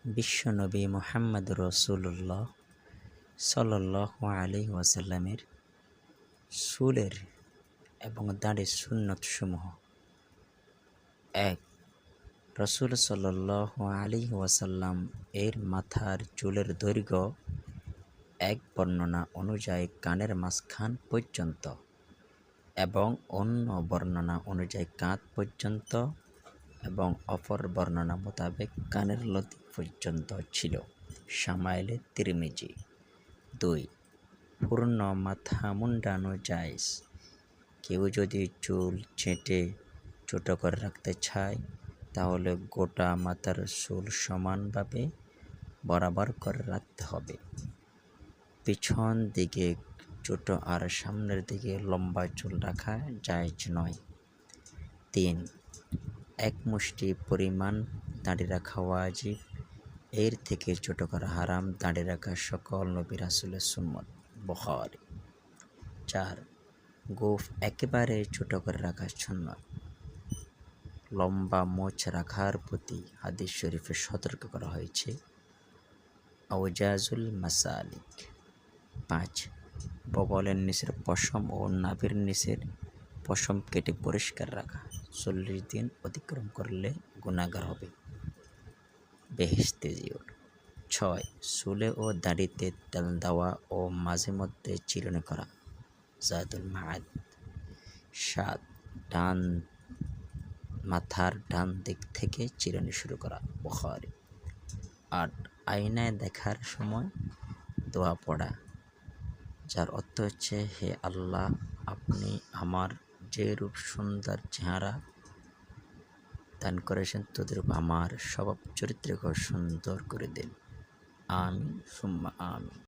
বিশ্বনবী মুহাম্মদ রসুল্লাহ সাল্লাল্লাহু আলাইহি ওয়াসাল্লামের চুলের এবং দাড়ির সুন্নতসমূহ। ১. রসুল সাল্লাল্লাহু আলাইহি ওয়াসাল্লাম এর মাথার চুলের দৈর্ঘ্য এক বর্ণনা অনুযায়ী কানের মাঝখান পর্যন্ত এবং অন্য বর্ণনা অনুযায়ী কাঁধ পর্যন্ত এবং অপর বর্ণনা মোতাবেক কানের লতি পর্যন্ত ছিল। শামাইলে তিরমিজি। ২. পূর্ণ মাথা মুন্ডানো জায়েজ। কেউ যদি চুল ছেঁটে ছোট করে রাখতে চায় তাহলে গোটা মাথার চুল সমানভাবে বরাবর করে রাখতে হবে। পিছন দিকে ছোট আর সামনের দিকে লম্বা চুল রাখা জায়েজ নয়। ৩. এক মুষ্টি পরিমাণ দাড়ি রাখা ওয়াজিব। এর থেকে ছোট করা হারাম। দাড়ি রাখা সকল নবী রাসূলের সুন্নত। বুখারী। ৪. গোঁফ একেবারে ছোট করে রাখা সুন্নত। লম্বা মোছ রাখার প্রতি হাদিস শরীফে সতর্ক করা হয়েছে। আওজাজুল মাসালিক। ৫. বগলের নিচের পশম ও নাভির নিচের পশম কেটে পরিষ্কার রাখা। ৪০ দিন অতিক্রম করলে গুনাহগার হবে। বেহেশতে জিওর। ৬. চুলে ও দাড়িতে তেল দেওয়া ও মাঝে মধ্যে চিরুনি করা। জাদুল মাআদ। ৭. মাথার ডান দিক থেকে চিরুনি শুরু করা। বুখারী। ৮. আয়নায় দেখার সময় দোয়া পড়া, যার অর্থ হচ্ছে, হে আল্লাহ, আপনি আমার যে রূপ সুন্দর চেহারা দান করেছেন তদ্রূপ আমার স্বভাব চরিত্রকে সুন্দর করে দিন। আমিন সুম্মা আমিন।